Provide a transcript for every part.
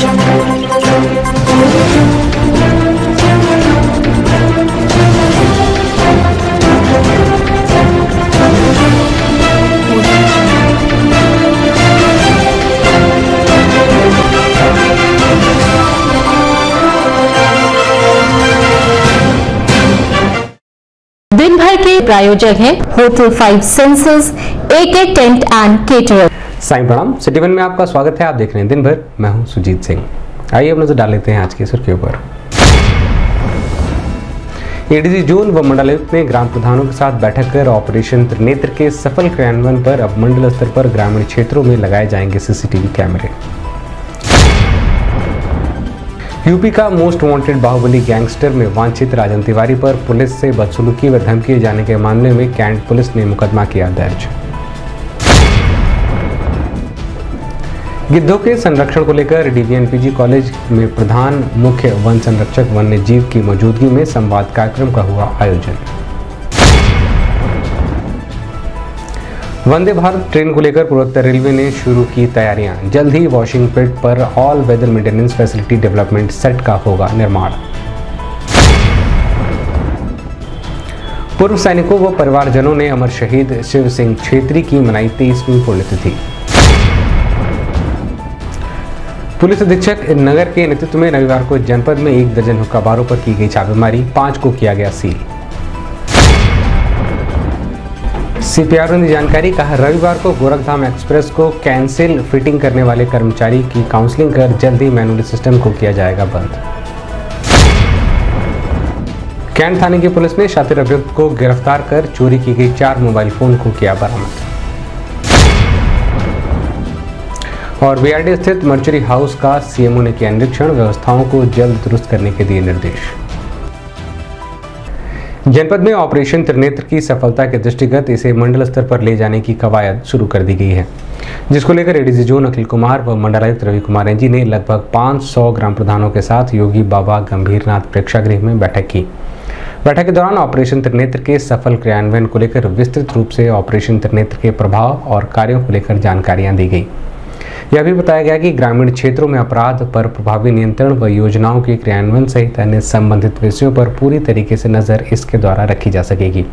दिन भर के प्रायोजक हैं hotel 5 senses, AK tent and caterer. Sai Pranam, city one में आपका स्वागत है। आप देख रहे हैं दिन भर, मैं हूं सुजीत सिंह। आइए अब नजर डाल लेते हैं आज की सुर्खियों पर। एडीजी जोन व मंडलायुक्त ने ग्राम प्रधानों के साथ बैठक कर ऑपरेशन त्रिनेत्र के सफल क्रियान्वयन पर अब मंडल स्तर पर ग्रामीण क्षेत्रों में लगाए जाएंगे सीसीटीवी कैमरे। यूपी का मोस्ट वांटेड बाहुबली गैंगस्टर में वांछित राजन तिवारी पर पुलिस से बदसलूकी व धमकी जाने के मामले में कैंट पुलिस ने मुकदमा किया दर्ज। गिद्धों के संरक्षण को लेकर डीवीएनपीजी कॉलेज में प्रधान मुख्य वन संरक्षक वन्य जीव की मौजूदगी में संवाद कार्यक्रम का हुआ आयोजन। वंदे भारत ट्रेन को लेकर पूर्वोत्तर रेलवे ने शुरू की तैयारियां। जल्द ही वॉशिंग पिट पर all weather maintenance facility development set का होगा निर्माण। पूर्व सैनिकों व परिवारजनों ने अमर शहीद शिव सिंह छेत्री की मनाई 23वीं पुण्यतिथि। पुलिस अधीक्षक नगर के नेतृत्व में रविवार को जनपद में 1 दर्जन हुक्का बारों पर की गई छापेमारी, 5 को किया गया सील। सीपीआरओ ने जानकारी, कहा रविवार को गोरखधाम एक्सप्रेस को कैंसिल फिटिंग करने वाले कर्मचारी की काउंसलिंग कर जल्द ही मैनुअल सिस्टम को किया जाएगा बंद। कैंट थाने की पुलिस ने शातिर अभियुक्त को गिरफ्तार कर चोरी की गई 4 मोबाइल फोन को किया बरामद। और बीआरडी स्थित मर्चरी हाउस का सीएमओ ने किया निरीक्षण, व्यवस्थाओं को जल्द दुरुस्त करने के दिए निर्देश। जनपद में ऑपरेशन त्रिनेत्र की सफलता के दृष्टिगत इसे मंडल स्तर पर ले जाने की कवायद शुरू कर दी गई है, जिसको लेकर एडीजी जोन अखिल कुमार व मंडलायुक्त रवि कुमार एनजी ने लगभग 500 ग्राम प्रधानों के साथ योगी बाबा गंभीरनाथ प्रेक्षागृह में बैठक की। बैठक के दौरान ऑपरेशन त्रिनेत्र के सफल क्रियान्वयन को लेकर विस्तृत रूप से ऑपरेशन त्रिनेत्र के प्रभाव और कार्यों को लेकर जानकारियां दी गई। यह भी बताया गया कि ग्रामीण क्षेत्रों में अपराध पर प्रभावी नियंत्रण व योजनाओं के क्रियान्वयन सहित अन्य संबंधित विषयों पर पूरी तरीके से नजर इसके द्वारा रखी जा सकेगी।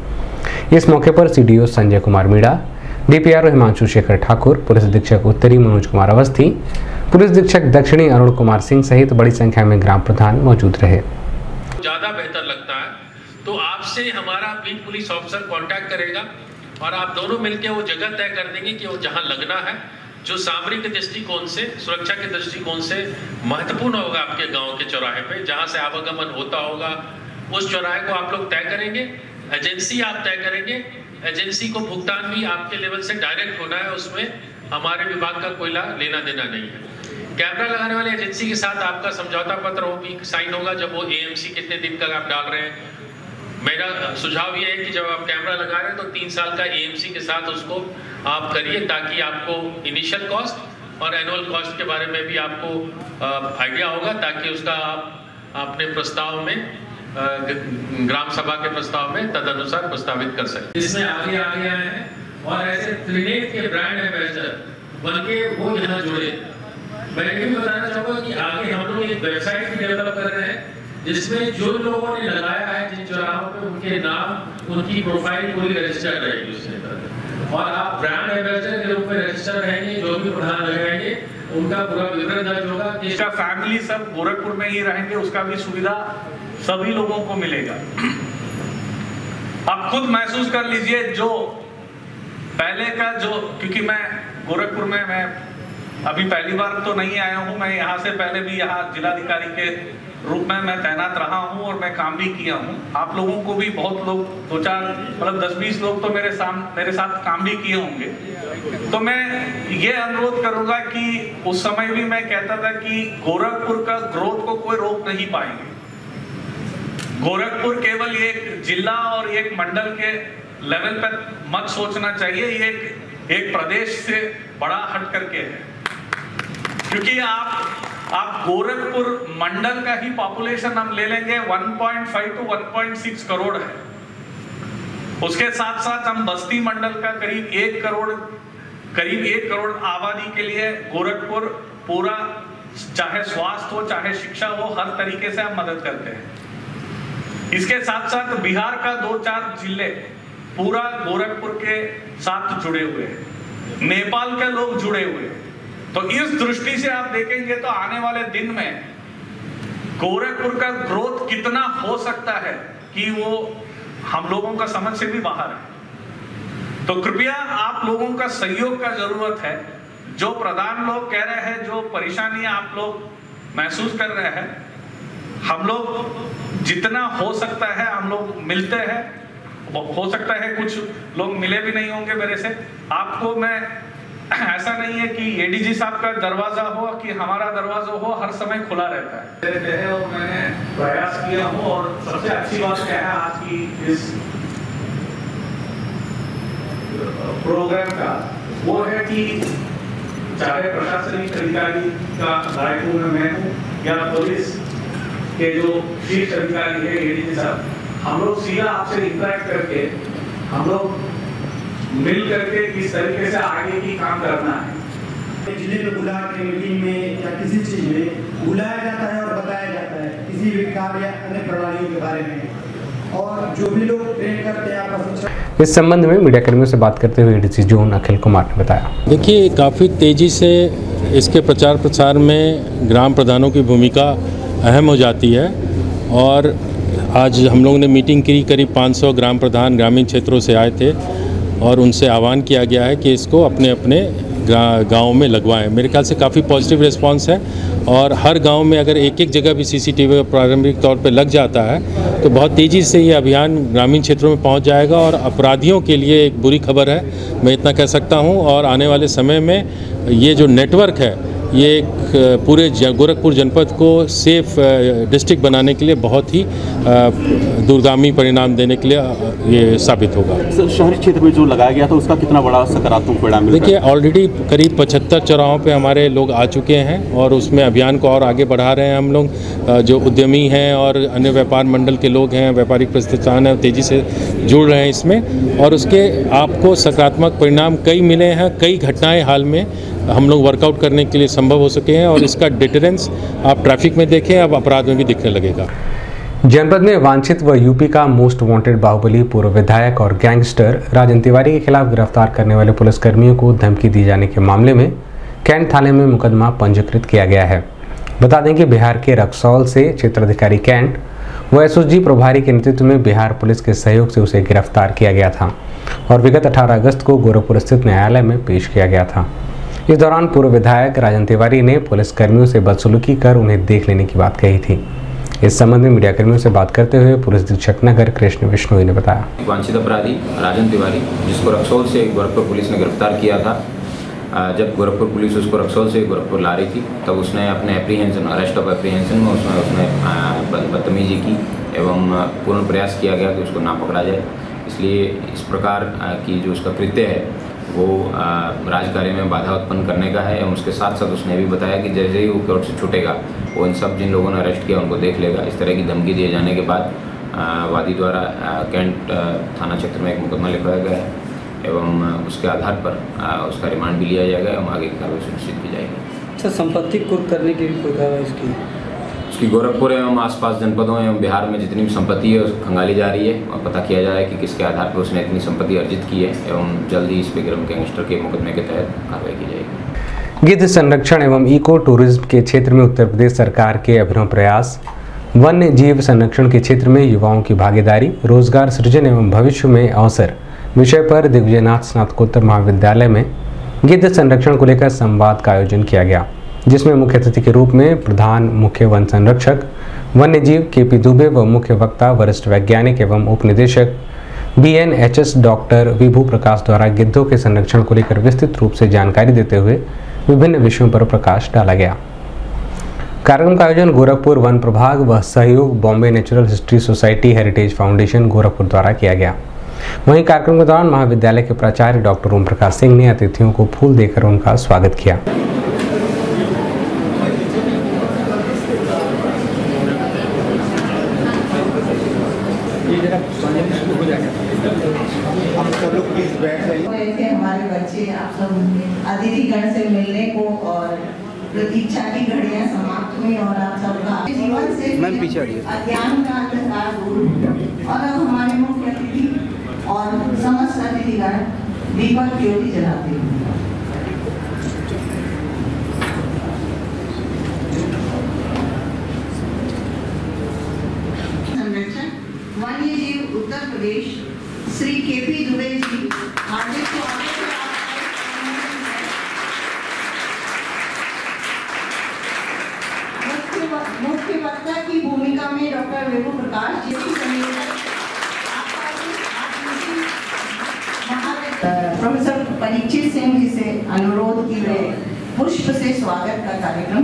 इस मौके पर CDO Sanjay Kumar Meena, DPRO Himanshu Shekhar Thakur, police अधीक्षक उत्तरी मनोज कुमार अवस्थी, पुलिस अधीक्षक दक्षिणी अरुण कुमार सिंह सहित बड़ी संख्या में ग्राम प्रधान मौजूद रहे। ज्यादा बेहतर लगता है तो आपसे हमारा बीट पुलिस ऑफिसर कांटेक्ट करेगा और आप दोनों मिलकर वो जगह तय कर देंगे कि वो जहां लगना है, जो सामरिक दृष्टिकोण से, सुरक्षा के दृष्टिकोण से महत्वपूर्ण होगा आपके गांव के चौराहे पे, जहां से आवागमन होता होगा, उस चौराहे को आप लोग तय करेंगे। एजेंसी आप तय करेंगे, एजेंसी को भुगतान भी आपके लेवल से डायरेक्ट होना है, उसमें हमारे विभाग का कोई लेना देना नहीं है। कैमरा लगाने वाली एजेंसी के साथ आपका समझौता पत्र हो भी साइन होगा जब वो एएमसी कितने दिन का आप डाल रहे हैं। मेरा सुझाव ये है कि जब आप कैमरा लगा रहे हैं तो 3 साल का एएमसी के साथ उसको आप करिए, ताकि आपको इनिशियल कॉस्ट और एनुअल कॉस्ट के बारे में भी आपको आइडिया होगा, ताकि उसका आप अपने प्रस्ताव में, ग्राम सभा के प्रस्ताव में तदनुसार प्रस्तावित कर सकते। इसमें आगे आए हैं और ऐसे त्रिनेत्र के ब्रांड एम्बेसडर बनके वो यहाँ जुड़े। मैं ये भी बताना चाहूँगा कि आगे हम लोग एक वेबसाइट भी डेवलप कर रहे हैं, जिसमें जो लोगों ने लगाया है जिन चौराहों पे, उनके नाम, उनकी प्रोफाइल पूरी रजिस्टर्ड रहेगी उसके अंदर, और आप ब्रांड एम्बेसडर के रूप में रजिस्टर रहेंगे। जो भी प्रधान लगाएंगे उनका पूरा विवरण दर्ज होगा। इसका फैमिली सब गोरखपुर में ही रहेंगे, उसका भी सुविधा सभी लोगों को मिलेगा। आप खुद महसूस कर लीजिए, जो पहले का क्योंकि मैं गोरखपुर में मैं अभी पहली बार तो नहीं आया हूँ, मैं यहाँ से पहले भी यहाँ जिलाधिकारी के रूप में मैं तैनात रहा हूं और मैं काम भी किया हूं। आप लोगों को भी बहुत लोग, 2-4 मतलब 10-20 लोग तो मेरे साथ काम भी किए होंगे। तो मैं ये अनुरोध करूंगा कि उस समय भी मैं कहता था कि गोरखपुर का ग्रोथ को कोई रोक नहीं पाएंगे। गोरखपुर केवल एक जिला और एक मंडल के लेवल पर मत सोचना चाहिए, ये एक प्रदेश से बड़ा हट करके है, क्योंकि आप गोरखपुर मंडल का ही पॉपुलेशन हम ले लेंगे 1.5 to 1.6 करोड़ है। उसके साथ साथ हम बस्ती मंडल का करीब 1 करोड़ आबादी के लिए गोरखपुर पूरा चाहे स्वास्थ्य हो, चाहे शिक्षा हो, हर तरीके से हम मदद करते हैं। इसके साथ साथ बिहार का 2-4 जिले पूरा गोरखपुर के साथ जुड़े हुए हैं, नेपाल के लोग जुड़े हुए हैं। तो इस दृष्टि से आप देखेंगे तो आने वाले दिन में गोरखपुर का ग्रोथ कितना हो सकता है कि वो हम लोगों का समझ से भी बाहर है। तो कृपया आप लोगों का सहयोग का जरूरत है। जो प्रधान लोग कह रहे हैं, जो परेशानियां आप लोग महसूस कर रहे हैं, हम लोग जितना हो सकता है हम लोग मिलते हैं। हो सकता है कुछ लोग मिले भी नहीं होंगे मेरे से। आपको मैं ऐसा नहीं है कि एडीजी साहब का दरवाजा हो कि हमारा दरवाजा हो, हर समय खुला रहता है और मैंने प्रयास किया हूँ। और सबसे अच्छी बात क्या है आज की इस प्रोग्राम का, वो है कि चाहे प्रशासनिक अधिकारी का दायित्व में मैं हूँ या पुलिस के जो शीर्ष अधिकारी है एडीजी साहब, हम लोग सीधा आपसे इंटरेक्ट करके हम लोग मिल करके किस तरीके से आगे की काम करना है। जिले में बुला के मीटिंग में या किसी चीज में बुलाया जाता है और बताया जाता है किसी भी कार्य या अन्य प्रणालियों के बारे में, और जो भी लोग ट्रेन करते हैं आपस। इस संबंध में मीडिया कर्मियों से बात करते हुए एडीसी जोन अखिल कुमार ने बताया, देखिए काफ़ी तेज़ी से इसके प्रचार प्रसार में ग्राम प्रधानों की भूमिका अहम हो जाती है। और आज हम लोगों ने मीटिंग की, करीब 500 ग्राम प्रधान ग्रामीण क्षेत्रों से आए थे और उनसे आह्वान किया गया है कि इसको अपने अपने गाँव में लगवाएं। मेरे ख्याल से काफ़ी पॉजिटिव रिस्पांस है और हर गांव में अगर एक एक जगह भी सीसीटीवी प्रारंभिक तौर पे लग जाता है तो बहुत तेज़ी से ये अभियान ग्रामीण क्षेत्रों में पहुंच जाएगा और अपराधियों के लिए एक बुरी खबर है, मैं इतना कह सकता हूं। और आने वाले समय में ये जो नेटवर्क है ये एक पूरे गोरखपुर जनपद को सेफ डिस्ट्रिक्ट बनाने के लिए बहुत ही दूरगामी परिणाम देने के लिए ये साबित होगा। शहरी क्षेत्र में जो लगाया गया था उसका कितना बड़ा सकारात्मक परिणाम मिला? देखिए ऑलरेडी करीब 75 चौराहों पे हमारे लोग आ चुके हैं और उसमें अभियान को और आगे बढ़ा रहे हैं हम लोग। जो उद्यमी हैं और अन्य व्यापार मंडल के लोग हैं, व्यापारिक प्रतिष्ठान हैं, तेज़ी से जुड़ रहे हैं इसमें और उसके आपको सकारात्मक परिणाम कई मिले हैं। कई घटनाएँ हाल में हम लोग वर्कआउट करने के लिए संभव हो सके हैं और इसका डिटरेंस आप ट्रैफिक में देखें, अब अपराध में भी दिखने लगेगा। जनपद में वांछित व यूपी का मोस्ट वांटेड बाहुबली पूर्व विधायक और गैंगस्टर राजन तिवारी के खिलाफ गिरफ्तार करने वाले पुलिसकर्मियों को धमकी दी जाने के मामले में कैंट थाने में मुकदमा पंजीकृत किया गया है। बता दें कि बिहार के रक्सौल से क्षेत्राधिकारी कैंट व एसओजी प्रभारी के नेतृत्व में बिहार पुलिस के सहयोग से उसे गिरफ्तार किया गया था और विगत 18 अगस्त को गोरखपुर स्थित न्यायालय में पेश किया गया था। इस दौरान पूर्व विधायक राजन तिवारी ने पुलिस कर्मियों से बदसलूकी कर उन्हें देख लेने की बात कही थी। इस संबंध में मीडिया कर्मियों से बात करते हुए पुलिस अधीक्षक नगर कृष्ण विष्णोई ने बताया, वांछित अपराधी राजन तिवारी जिसको रक्सौल से गोरखपुर पुलिस ने गिरफ्तार किया था, जब गोरखपुर पुलिस उसको रक्सौल से गोरखपुर ला रही थी तब उसने अपने एप्रीहेंशन अरेस्ट ऑफ एप्रीहेंशन में उसने बदतमीजी की एवं पूर्ण प्रयास किया गया कि उसको ना पकड़ा जाए। इसलिए इस प्रकार की जो उसका कृत्य है वो राजकार्य में बाधा उत्पन्न करने का है एवं उसके साथ साथ उसने भी बताया कि जैसे ही वो कोर्ट से छूटेगा वो इन सब जिन लोगों ने अरेस्ट किया उनको देख लेगा। इस तरह की धमकी दिए जाने के बाद वादी द्वारा कैंट थाना क्षेत्र में एक मुकदमा लिखवाया गया है एवं उसके आधार पर उसका रिमांड भी लिया जाएगा एवं आगे की कार्रवाई सुनिश्चित की जाएगी। अच्छा, संपत्ति कुर्क करने की भी कोई कार्रवाई उसकी गोरखपुर एवं आसपास जनपदों एवं बिहार में जितनी भी संपत्ति है उसको खंगाली जा रही है और पता किया जा रहा है कि किसके आधार पर उसने इतनी संपत्ति अर्जित की है एवं जल्द ही इस पे गैंगस्टर के मुकदमे के तहत कार्रवाई की जाएगी। गिद्ध संरक्षण एवं इको टूरिज्म के क्षेत्र में उत्तर प्रदेश सरकार के अभिनव प्रयास, वन्य जीव संरक्षण के क्षेत्र में युवाओं की भागीदारी, रोजगार सृजन एवं भविष्य में अवसर विषय पर दिग्विजयनाथ स्नातकोत्तर महाविद्यालय में गिद्ध संरक्षण को लेकर संवाद का आयोजन किया गया, जिसमें मुख्य अतिथि के रूप में प्रधान मुख्य वन संरक्षक वन्यजीव केपी दुबे व मुख्य वक्ता वरिष्ठ वैज्ञानिक एवं उपनिदेशक BNHS डॉक्टर विभू प्रकाश द्वारा गिद्धों के संरक्षण को लेकर विस्तृत रूप से जानकारी देते हुए विभिन्न विषयों पर प्रकाश डाला गया। कार्यक्रम का आयोजन गोरखपुर वन प्रभाग व सहयोग Bombay natural history society heritage foundation Gorakhpur द्वारा किया गया। वहीं कार्यक्रम के दौरान महाविद्यालय के प्राचार्य डॉक्टर ओम प्रकाश सिंह ने अतिथियों को फूल देकर उनका स्वागत किया। हमारे बच्चे आप सब अतिथिगण से मिलने को और प्रतीक्षा की घड़ियां समाप्त हुई और आप सबका जीवन से अज्ञान का अंधकार दूर हुआ। और अब हमारे मुख्य अतिथि और समस्त अतिथिगण दीपक ज्योति जलाते हैं। संरक्षक वन्य जीव उत्तर प्रदेश श्री केपी दुबे जी हार्दिक स्वागत है। मुख्य वक्ता की भूमिका में डॉक्टर वेणु प्रकाश जी प्रोफेसर परीक्षित सिंह जी से अनुरोध की वे पुष्प से स्वागत का कार्यक्रम।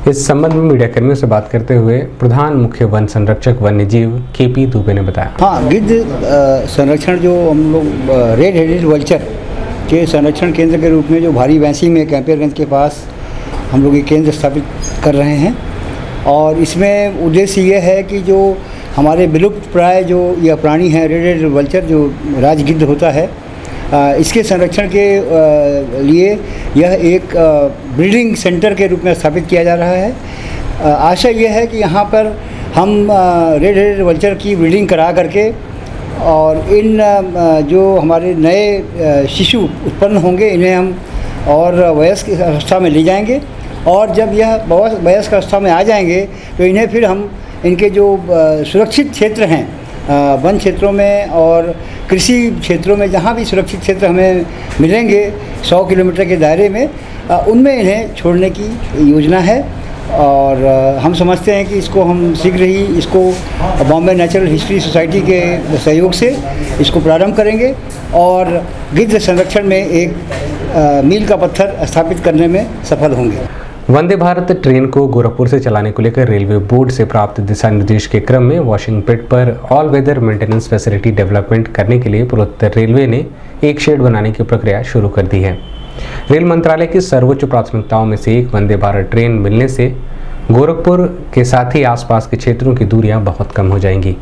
इस संबंध में मीडिया कर्मियों से बात करते हुए प्रधान मुख्य वन संरक्षक वन्यजीव केपी दुबे ने बताया। हाँ, गिद्ध संरक्षण जो हम लोग रेड हेडेड वल्चर के संरक्षण केंद्र के रूप में जो भारी वैंसी में कैंपियरगंज के पास हम लोग ये केंद्र स्थापित कर रहे हैं। और इसमें उद्देश्य ये है कि जो हमारे विलुप्त प्राय जो यह प्राणी हैं रेड हेडेड वल्चर जो राजगिद्ध होता है, इसके संरक्षण के लिए यह एक ब्रीडिंग सेंटर के रूप में स्थापित किया जा रहा है। आशा यह है कि यहाँ पर हम रेड हेडेड वल्चर की ब्रीडिंग करा करके और इन जो हमारे नए शिशु उत्पन्न होंगे इन्हें हम और वयस्क अवस्था में ले जाएंगे। और जब यह वयस्क अवस्था में आ जाएंगे तो इन्हें फिर हम इनके जो सुरक्षित क्षेत्र हैं वन क्षेत्रों में और कृषि क्षेत्रों में जहाँ भी सुरक्षित क्षेत्र हमें मिलेंगे 100 किलोमीटर के दायरे में, उनमें इन्हें छोड़ने की योजना है। और हम समझते हैं कि इसको हम शीघ्र ही इसको बॉम्बे नेचुरल हिस्ट्री सोसाइटी के सहयोग से इसको प्रारंभ करेंगे और गिद्ध संरक्षण में एक मील का पत्थर स्थापित करने में सफल होंगे। वंदे भारत ट्रेन को गोरखपुर से चलाने को लेकर रेलवे बोर्ड से प्राप्त दिशा निर्देश के क्रम में वॉशिंग पिट पर all weather maintenance facility development करने के लिए पूर्वोत्तर रेलवे ने एक शेड बनाने की प्रक्रिया शुरू कर दी है। रेल मंत्रालय की सर्वोच्च प्राथमिकताओं में से एक वंदे भारत ट्रेन मिलने से गोरखपुर के साथ ही आसपास के क्षेत्रों की दूरियां बहुत कम हो जाएंगी।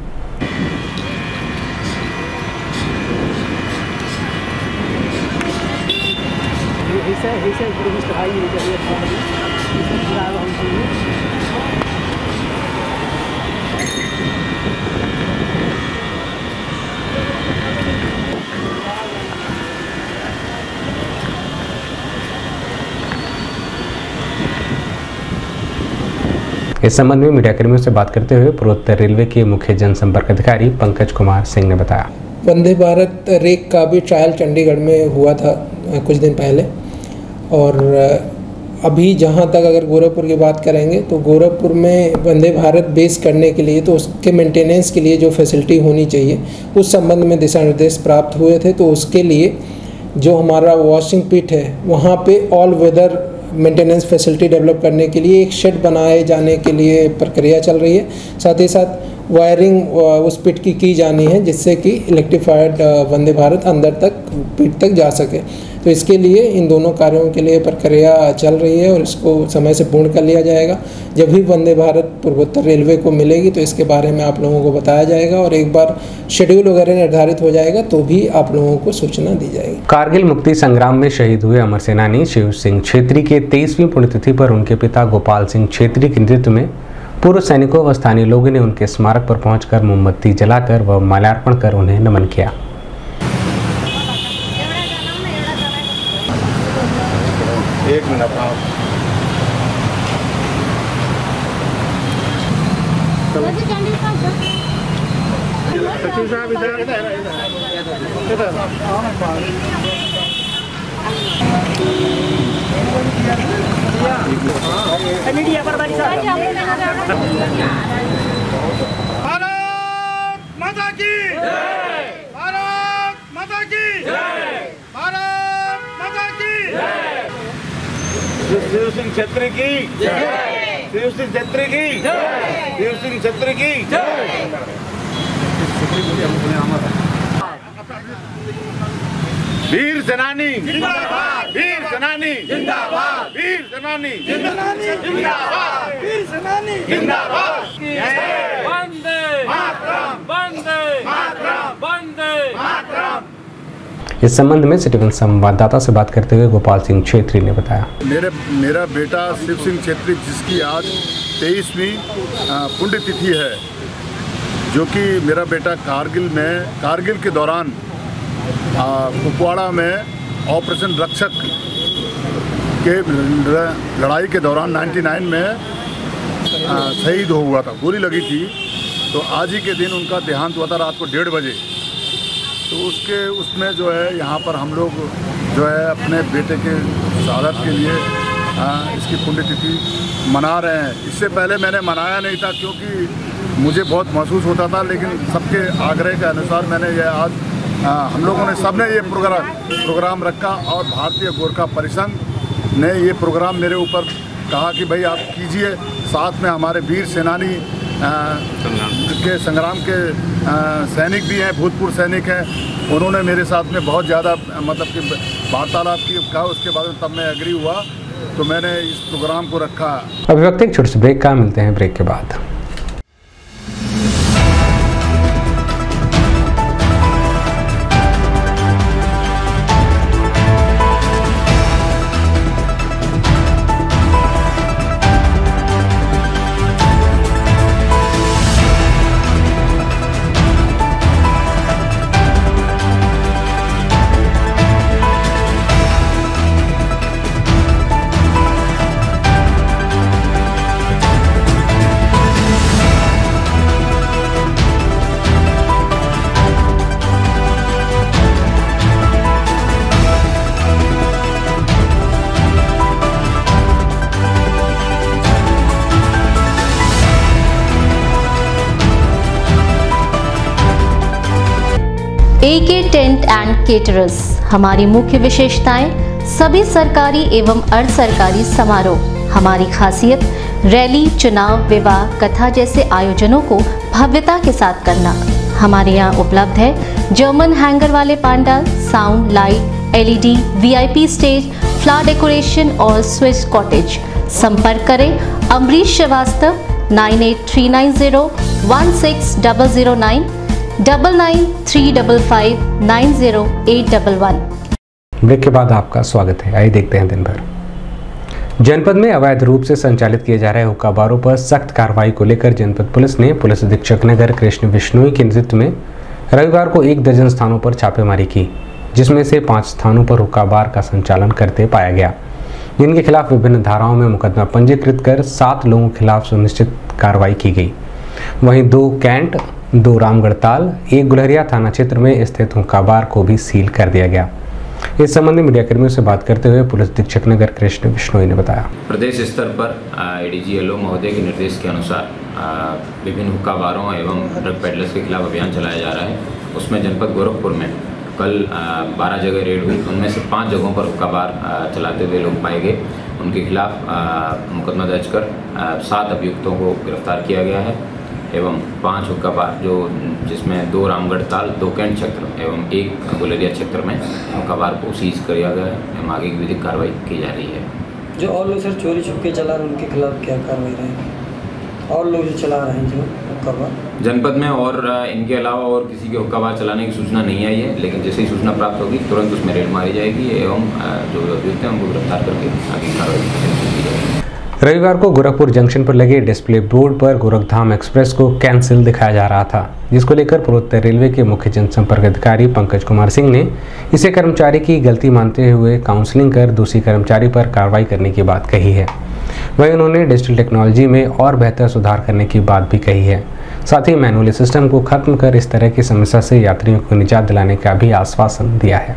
इस संबंध में मीडिया कर्मियों से बात करते हुए पूर्वोत्तर रेलवे के मुख्य जनसंपर्क अधिकारी पंकज कुमार सिंह ने बताया। वंदे भारत रेक का भी ट्रायल चंडीगढ़ में हुआ था कुछ दिन पहले। और अभी जहां तक अगर गोरखपुर की बात करेंगे तो गोरखपुर में वंदे भारत बेस करने के लिए तो उसके मेंटेनेंस के लिए जो फैसिलिटी होनी चाहिए उस संबंध में दिशा निर्देश प्राप्त हुए थे। तो उसके लिए जो हमारा वॉशिंग पिट है वहाँ पे all weather maintenance facility develop करने के लिए एक शेड बनाए जाने के लिए प्रक्रिया चल रही है। साथ ही साथ वायरिंग उस पिट की जानी है जिससे कि इलेक्ट्रीफाइड वंदे भारत अंदर तक पिट तक जा सके। तो इसके लिए इन दोनों कार्यों के लिए प्रक्रिया चल रही है और इसको समय से पूर्ण कर लिया जाएगा। जब भी वंदे भारत पूर्वोत्तर रेलवे को मिलेगी तो इसके बारे में आप लोगों को बताया जाएगा और एक बार शेड्यूल वगैरह निर्धारित हो जाएगा तो भी आप लोगों को सूचना दी जाएगी। कारगिल मुक्ति संग्राम में शहीद हुए अमर सेनानी शिव सिंह छेत्री के 23वीं पुण्यतिथि पर उनके पिता गोपाल सिंह छेत्री के नेतृत्व में पूर्व सैनिकों व स्थानीय लोगों ने उनके स्मारक पर पहुंचकर मोमबत्ती जलाकर व माल्यार्पण कर उन्हें नमन किया। एक मिनट सचिव साहब भारत माता की जय, भारत माता की जय, भारत माता की जय। शिव सिंह छेत्री की जय, शिव सिंह छेत्री की जय, शिव सिंह छेत्री की जय। वीर सेनानी जिंदाबाद, वीर सेनानी जिंदाबाद, वीर सेनानी जिंदाबाद, वीर सेनानी जिंदाबाद। वंदे मातरम, वंदे मातरम, वंदे मातरम। इस संबंध में सिटीवन संवाददाता से बात करते हुए गोपाल सिंह छेत्री ने बताया, मेरा बेटा शिव सिंह छेत्री, जिसकी आज 23वीं पुण्यतिथि है, जो कि मेरा बेटा कारगिल के दौरान कुपवाड़ा में ऑपरेशन रक्षक के लड़ाई के दौरान 99 में शहीद हुआ था, गोली लगी थी। तो आज ही के दिन उनका देहांत हुआ था रात को 1:30 बजे। तो उसमें जो है यहाँ पर हम लोग जो है अपने बेटे के शहादत के लिए इसकी पुण्यतिथि मना रहे हैं। इससे पहले मैंने मनाया नहीं था क्योंकि मुझे बहुत महसूस होता था, लेकिन सबके आग्रह के अनुसार मैंने यह आज हम लोगों ने सबने ये प्रोग्राम रखा और भारतीय गोरखा परिसंघ ने ये प्रोग्राम मेरे ऊपर कहा कि भाई आप कीजिए। साथ में हमारे वीर सेनानी के संग्राम के सैनिक भी हैं, भूतपूर्व सैनिक हैं, उन्होंने मेरे साथ में बहुत ज़्यादा मतलब कि वार्तालाप की कहा। उसके बाद तब मैं एग्री हुआ तो मैंने इस प्रोग्राम को रखा। अभी वक्त एक छोटे से ब्रेक का, मिलते हैं ब्रेक के बाद। AK टेंट एंड केटरर्स, हमारी मुख्य विशेषताएं सभी सरकारी एवं अर्ध सरकारी समारोह। हमारी खासियत रैली, चुनाव, विवाह, कथा जैसे आयोजनों को भव्यता के साथ करना। हमारे यहाँ उपलब्ध है जर्मन हैंगर वाले pandal, sound, light, LED, VIP stage, flower decoration और स्विस कॉटेज। संपर्क करें अमरीश श्रीवास्तव 9839016009 9935590811। ब्रेक के बाद आपका स्वागत है। आइए देखते हैं दिन भर। जनपद में अवैध रूप से संचालित किए जा रहे हुक्का बारों पर सख्त कार्रवाई को लेकर जनपद पुलिस ने पुलिस अधीक्षक नगर कृष्ण बिश्नोई के नेतृत्व में रविवार को 1 दर्जन स्थानों पर छापेमारी की, जिसमें से 5 स्थानों पर हुक्का बार का संचालन करते पाया गया, जिनके खिलाफ विभिन्न धाराओं में मुकदमा पंजीकृत कर 7 लोगों के खिलाफ सुनिश्चित कार्रवाई की गई। वहीं 2 कैंट, 2 रामगढ़ ताल, 1 गुलहरिया थाना क्षेत्र में स्थित हुक्का बार को भी सील कर दिया गया। इस संबंध में मीडिया कर्मियों से बात करते हुए पुलिस अधीक्षक नगर कृष्ण बिश्नोई ने बताया, प्रदेश स्तर पर ADG LO महोदय के निर्देश के अनुसार विभिन्न हुक्का बारों एवं ड्रग पेडलर्स के खिलाफ अभियान चलाया जा रहा है। उसमें जनपद गोरखपुर में कल 12 जगह रेड हुई, उनमें से 5 जगहों पर हुक्का बार चलाते हुए लोग पाए गए। उनके खिलाफ मुकदमा दर्ज कर 7 अभियुक्तों को गिरफ्तार किया गया है एवं 5 हुक्का बार जिसमें 2 रामगढ़ ताल, 2 कैंट क्षेत्र एवं 1 गुलहरिया क्षेत्र में हुक्का बार को सीज किया गया है एवं आगे की विधिक कार्रवाई की जा रही है। जो और लोग सर चोरी छुपके चला रहे हैं उनके खिलाफ क्या कार्रवाई रहेगी? और लोग जो चला रहे हैं जो हुक्का बार जनपद में और इनके अलावा और किसी के हुक्का बार चलाने की सूचना नहीं आई है, लेकिन जैसे ही सूचना प्राप्त होगी तुरंत उसमें रेड मारी जाएगी एवं जो अभियुक्त हैं उनको गिरफ्तार करके आगे की कार्रवाई की जाएगी। रविवार को गोरखपुर जंक्शन पर लगे डिस्प्ले बोर्ड पर गोरखधाम एक्सप्रेस को कैंसिल दिखाया जा रहा था, जिसको लेकर पूर्वोत्तर रेलवे के मुख्य जनसंपर्क अधिकारी पंकज कुमार सिंह ने इसे कर्मचारी की गलती मानते हुए काउंसलिंग कर दूसरी कर्मचारी पर कार्रवाई करने की बात कही है। वहीं उन्होंने डिजिटल टेक्नोलॉजी में और बेहतर सुधार करने की बात भी कही है। साथ ही मैनुअल सिस्टम को खत्म कर इस तरह की समस्या से यात्रियों को निजात दिलाने का भी आश्वासन दिया है।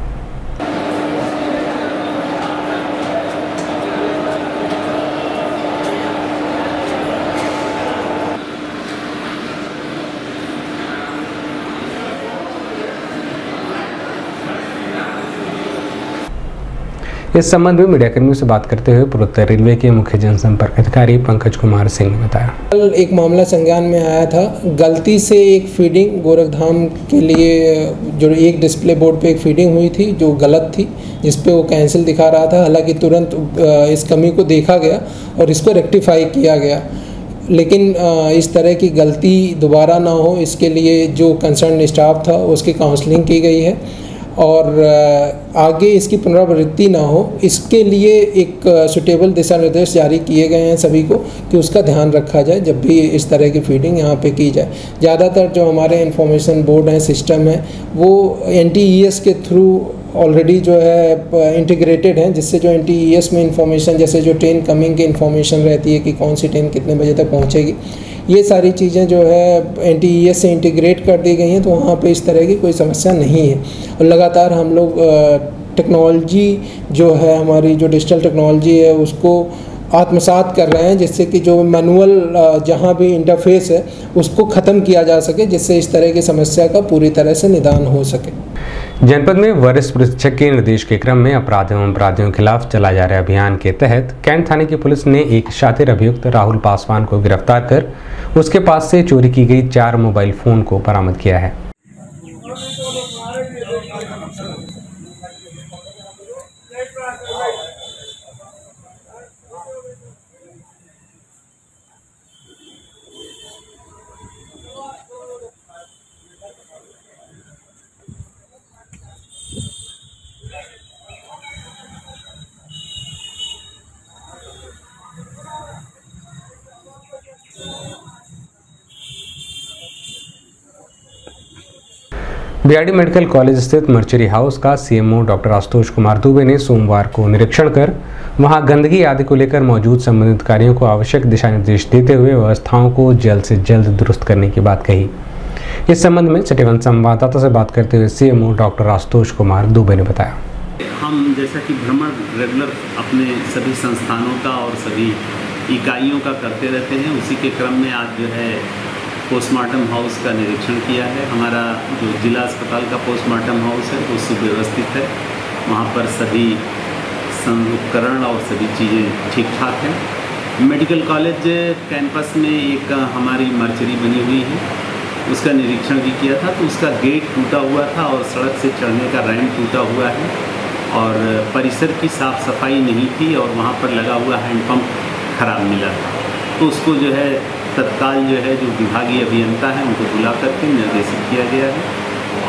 इस संबंध में मीडियाकर्मियों से बात करते हुए पूर्वोत्तर रेलवे के मुख्य जनसंपर्क अधिकारी पंकज कुमार सिंह ने बताया, कल एक मामला संज्ञान में आया था। गलती से एक फीडिंग गोरखधाम के लिए जो एक डिस्प्ले बोर्ड पे एक फीडिंग हुई थी जो गलत थी, जिस पे वो कैंसिल दिखा रहा था। हालांकि तुरंत इस कमी को देखा गया और इसको रेक्टिफाई किया गया, लेकिन इस तरह की गलती दोबारा ना हो इसके लिए जो कंसर्न स्टाफ था उसकी काउंसलिंग की गई है और आगे इसकी पुनरावृत्ति ना हो इसके लिए एक सुटेबल दिशा निर्देश जारी किए गए हैं सभी को कि उसका ध्यान रखा जाए जब भी इस तरह की फीडिंग यहाँ पे की जाए। ज़्यादातर जो हमारे इंफॉर्मेशन बोर्ड हैं, सिस्टम है, वो NTES के थ्रू ऑलरेडी जो है इंटीग्रेटेड हैं, जिससे जो NTES में इंफॉर्मेशन जैसे जो ट्रेन कमिंग की इंफॉर्मेशन रहती है कि कौन सी ट्रेन कितने बजे तक पहुँचेगी, ये सारी चीज़ें जो है NTES से इंटीग्रेट कर दी गई हैं, तो वहाँ पे इस तरह की कोई समस्या नहीं है। और लगातार हम लोग टेक्नोलॉजी जो है हमारी जो डिजिटल टेक्नोलॉजी है उसको आत्मसात कर रहे हैं, जिससे कि जो मैनुअल जहाँ भी इंटरफेस है उसको ख़त्म किया जा सके, जिससे इस तरह की समस्या का पूरी तरह से निदान हो सके। जनपद में वरिष्ठ पुलिस अधीक्षक के निर्देश के क्रम में अपराध एवं अपराधियों के खिलाफ चलाए जा रहे अभियान के तहत कैंट थाने की पुलिस ने एक शातिर अभियुक्त राहुल पासवान को गिरफ्तार कर उसके पास से चोरी की गई 4 मोबाइल फोन को बरामद किया है। बीआरडी मेडिकल कॉलेज स्थित मर्चरी हाउस का सीएमओ डॉक्टर आशुतोष कुमार दुबे ने सोमवार को निरीक्षण कर वहां गंदगी आदि को लेकर मौजूद संबंधित अधिकारियों को आवश्यक दिशा निर्देश देते हुए व्यवस्थाओं को जल्द से जल्द दुरुस्त करने की बात कही। इस संबंध में छठेवन संवाददाता से बात करते हुए सीएमओ डॉक्टर आशुतोष कुमार दुबे ने बताया, हम जैसा कि भ्रमण रेगुलर अपने सभी संस्थानों का और सभी इकाइयों का करते रहते हैं, उसी के क्रम में आज जो है पोस्टमार्टम हाउस का निरीक्षण किया है। हमारा जो जिला अस्पताल का पोस्टमार्टम हाउस है वो सुव्यवस्थित है, वहाँ पर सभी उपकरण और सभी चीज़ें ठीक ठाक हैं। मेडिकल कॉलेज कैंपस में एक हमारी मर्चरी बनी हुई है, उसका निरीक्षण भी किया था, तो उसका गेट टूटा हुआ था और सड़क से चढ़ने का रैंप टूटा हुआ है और परिसर की साफ़ सफाई नहीं थी और वहाँ पर लगा हुआ हैंडपम्प खराब मिला था, तो उसको जो है तत्काल जो है जो विभागीय अभियंता है उनको बुला करके निर्देशित किया गया है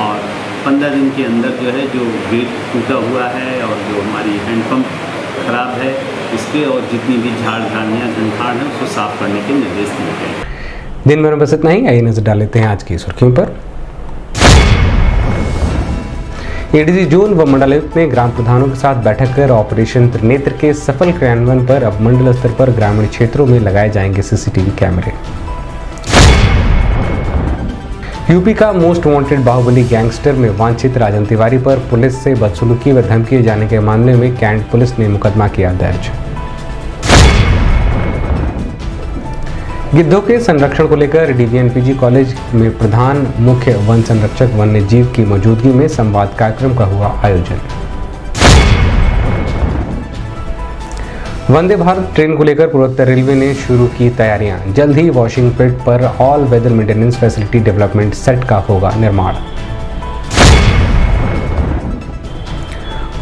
और 15 दिन के अंदर जो है जो गेट टूटा हुआ है और जो हमारी हैंडपम्प खराब है उसके और जितनी भी झाड़ियाँ झंखाड़ हैं उसको साफ करने के निर्देश दिए गए। दिन भर में बस इतना ही। आइए नजर डाल लेते हैं आज की सुर्खियों पर। एडीजी जोन व मंडलायुक्त ने ग्राम प्रधानों के साथ बैठक कर ऑपरेशन त्रिनेत्र के सफल क्रियान्वयन पर अब मंडल स्तर पर ग्रामीण क्षेत्रों में लगाए जाएंगे सीसीटीवी कैमरे। यूपी का मोस्ट वांटेड बाहुबली गैंगस्टर में वांछित राजन तिवारी पर पुलिस से बदसलूकी व धमकी जाने के मामले में कैंट पुलिस ने मुकदमा किया दर्ज। गिद्धों के संरक्षण को लेकर डीवीएनपीजी कॉलेज में प्रधान मुख्य वन संरक्षक वन्य जीव की मौजूदगी में संवाद कार्यक्रम का हुआ आयोजन। वंदे भारत ट्रेन को लेकर पूर्वोत्तर रेलवे ने शुरू की तैयारियां, जल्द ही वॉशिंग पिट पर all weather maintenance facility development set का होगा निर्माण।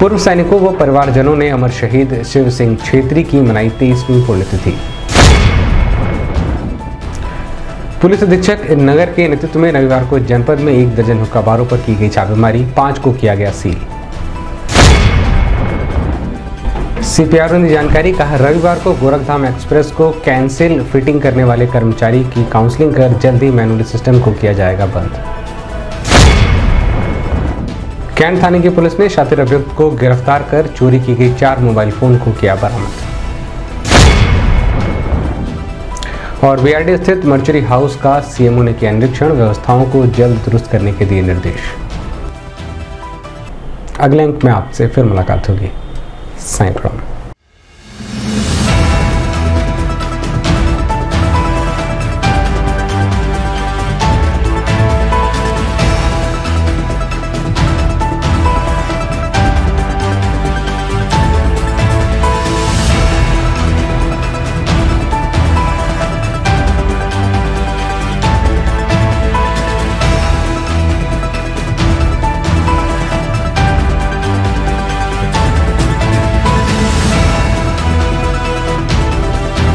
पूर्व सैनिकों व परिवारजनों ने अमर शहीद शिव सिंह छेत्री की मनाई 23वीं पुण्यतिथि। पुलिस अधीक्षक नगर के नेतृत्व में रविवार को जनपद में 1 दर्जन हुक्का बारों पर की गई छापेमारी, 5 को किया गया सील। सीपीआरओ ने जानकारी कहा, रविवार को गोरखधाम एक्सप्रेस को कैंसिल फिटिंग करने वाले कर्मचारी की काउंसलिंग कर जल्द ही मैनुअल सिस्टम को किया जाएगा बंद। कैंट थाने की पुलिस ने शातिर अभियुक्त को गिरफ्तार कर चोरी की गई 4 मोबाइल फोन को किया बरामद। और बीआरडी स्थित मर्चरी हाउस का सीएमओ ने किया निरीक्षण, व्यवस्थाओं को जल्द दुरुस्त करने के दिए निर्देश। अगले अंक में आपसे फिर मुलाकात होगी। साइन राम।